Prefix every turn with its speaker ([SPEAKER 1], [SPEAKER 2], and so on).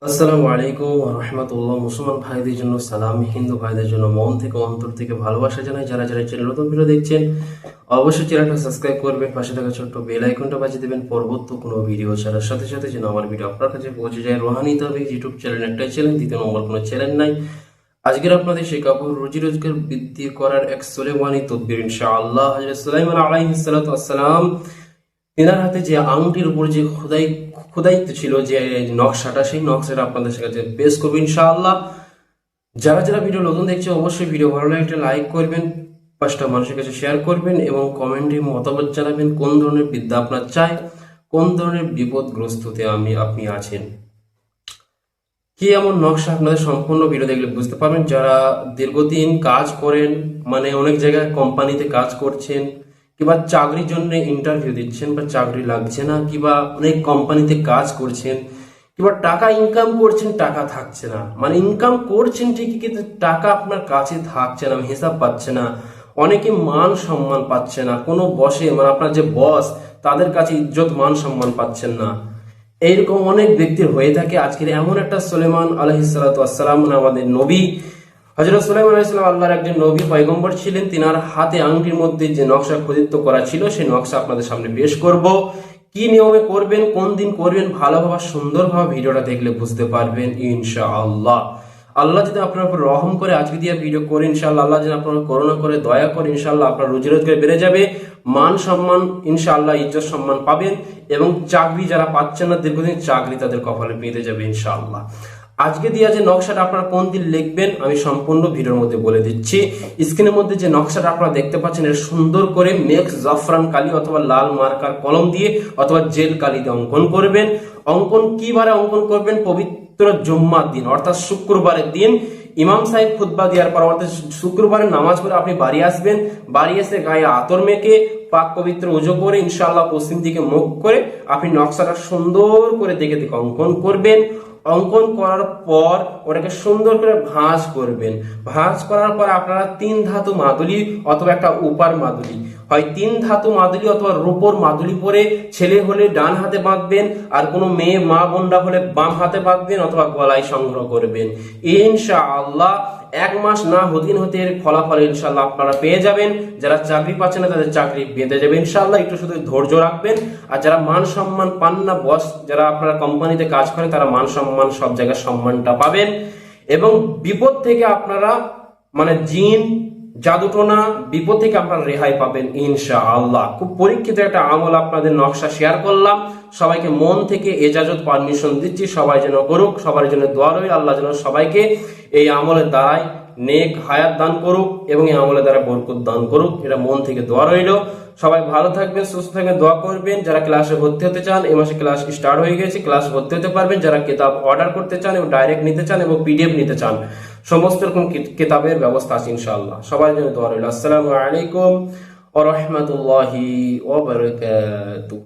[SPEAKER 1] আসসালামু আলাইকুম ওয়া রাহমাতুল্লাহ। মুসলমান ভাইদের জন্য সালাম, হিন্দু ভাইদের জন্য মন থেকে অন্তর থেকে ভালোবাসা জানাই। যারা যারা চ্যানেল নতুন ভিডিও দেখছেন অবশ্যই চ্যানেলটা সাবস্ক্রাইব করবেন, পাশে থাকা ছোট্ট বেল আইকনটা বাজিয়ে দেবেন পরবর্তী কোনো ভিডিও ছাড়ার সাথে সাথে যেন আমার ভিডিও আপনার কাছে পৌঁছে যায়। রোহানি তাবিজ ইউটিউব চ্যানেল একটাই চ্যানেল, দ্বিতীয় নম্বর কোনো চ্যানেল নাই। আজকের আপনাদের শেখাবো রুজি রোজগার বৃদ্ধি করার এক সুলেমানি তদবির ইনশাআল্লাহ। হযরত সুলাইমান আলাইহিস সালাতু ওয়াস সালাম তেনার হাতে যে আংটির উপর যে খোদাইতে ছিল, যে নকশাটা, সেই নকশাটা আপনাদের কাছে পেশ করবো ইনশাআল্লাহ। যারা যারা ভিডিও নতুন দেখছে অবশ্যই ভিডিও ভালো লাগে একটা লাইক করবেন, 5টা মানুষের কাছে শেয়ার করবেন এবং কমেন্টে মতামত জানাবেন কোন ধরনের বিদ্যা আপনার চাই, কোন ধরনের বিপদগ্রস্ততে আপনি আছেন, কি এমন নকশা। আপনাদের সম্পূর্ণ ভিডিও দেখলে বুঝতে পারবেন। যারা দীর্ঘদিন কাজ করেন, মানে অনেক জায়গায় কোম্পানিতে কাজ করছেন, কিংবা চাকরির জন্য ইন্টারভিউ দিচ্ছেন বা চাকরি লাগছে না, কিংবা অনেক কোম্পানিতে কাজ করছেন, কিংবা টাকা ইনকাম করছেন, টাকা থাকছে না, মানে ইনকাম করছেন ঠিকই কিন্তু টাকা আপনার কাছে থাকছে না, হিসাব পাচ্ছে না। অনেকে মান সম্মান পাচ্ছে না, কোনো বসে মানে আপনার যে বস তাদের কাছে ইজ্জত মান সম্মান পাচ্ছেন না। এইরকম অনেক ব্যক্তির হয়ে থাকে। আজকের এমন একটা সুলেমান আলাইহিস সালাতু ওয়াস সালাম, আমাদের নবী হযরত সুলাইমান আলাইহিস সালাম আল্লাহর একজন নবী পয়গম্বর ছিলেন। তিনার হাতে আংটির মধ্যে যে নকশা খোদিত করা ছিল, সেই নকশা আপনাদের সামনে পেশ করব। কি নিয়মে করবেন, কোন দিন করবেন, ভালোভাবে সুন্দরভাবে ভিডিওটা দেখলে বুঝতে পারবেন ইনশাআল্লাহ। আল্লাহ যদি আপনার উপর রহম করে আজকে দিয়ে ভিডিও করে ইনশাআল্লাহ, আল্লাহ যদি আপনার করুণা করে দয়া করে ইনশাআল্লাহ, আপনার রুজি রোজগার বেড়ে যাবে, মান সম্মান ইনশাআল্লাহ, ইজ্জত সম্মান পাবেন এবং চাকরি যারা পাচ্ছেন না দীর্ঘদিন, চাকরি তাদের কপালে পেতে যাবে ইনশাআল্লাহ। আজকে দিয়ে যে নকশাটা আপনারা কোন দিন লিখবেন আমি সম্পূর্ণ ভিডিওর মধ্যে বলে দিচ্ছি। স্ক্রিনের মধ্যে যে নকশাটা আপনারা দেখতে পাচ্ছেন, এটা সুন্দর করে মেক্স জাফরান কালি অথবা লাল মার্কার কলম দিয়ে অথবা জেল কালি দিয়ে অঙ্কন করবেন। অঙ্কন কি বারে অঙ্কন করবেন? পবিত্র জুম্মার দিন, অর্থাৎ শুক্রবারের দিন। ইমাম সাহেব খুতবা দেওয়ার পর অর্থাৎ শুক্রবারের নামাজ পড়ে আপনি বাড়ি আসবেন। বাড়ি এসে গায়ে আতর মেখে পাক পবিত্র ওযু করে ইনশাআল্লাহ পশ্চিম দিকে মুখ করে আপনি নকশাটা সুন্দর করে দেখে দেখে অঙ্কন করবেন। অঙ্কন করার পর ওটাকে সুন্দর করে ভাঁজ করবেন। ভাঁজ করার পর আপনারা 3 ধাতু মাদুলি অথবা একটা উপার মাদুলি, হয় 3 ধাতু মাদুলি অথবা রূপোর মাদুলি পরে, ছেলে হলে ডান হাতে বাঁধবেন আর কোনো মেয়ে মা বোনরা হলে বাম হাতে বাঁধবেন অথবা গলায় সংগ্রহ করবেন। ইনশাআল্লাহ 1 মাস না হদিন হতে এর ফলাফল ইনশাআল্লাহ আপনারা পেয়ে যাবেন। যারা চাকরি পাচ্ছেন না তাদের চাকরি বেঁধে যাবে ইনশাআল্লাহ। একটু শুধু ধৈর্য রাখবেন। আর যারা মান সম্মান পান না, বস যারা আপনারা কোম্পানিতে কাজ করেন, তারা মান সম্মান সব জায়গায় সম্মানটা পাবেন এবং বিপদ থেকে আপনারা মানে জিন জাদুটোনা বিপদ থেকে আপনারা রেহাই পাবেন ইনশাআল্লাহ। খুব পরীক্ষিত একটা আমল আপনাদের নকশা শেয়ার করলাম। সবাইকে মন থেকে এজাজত পারমিশন দিচ্ছি, সবাই যেন করুক, সবার জন্য দোয়া রইল। আল্লাহ যেন সবাইকে এই আমলের দ্বারাই নেক হায়াত দান করুক এবং এই আমলের দ্বারা বরকত দান করুক, এটা মন থেকে দোয়া রইল। সবাই ভালো থাকবেন, সুস্থ থাকবেন, দোয়া করবেন। যারা ক্লাসে ভর্তি হতে চান, এই মাসে ক্লাস স্টার্ট হয়ে গেছে, ক্লাস ভর্তি হতে পারবেন। যারা কিতাব অর্ডার করতে চান এবং ডাইরেক্ট নিতে চান এবং পিডিএফ নিতে চান, সমস্ত রকম কিতাবের ব্যবস্থা আছে ইনশাআল্লাহ। সবার জন্য দোয়া রইল। আসসালামু আলাইকুম ওয়া রাহমাতুল্লাহি ওয়া বারাকাতুহু।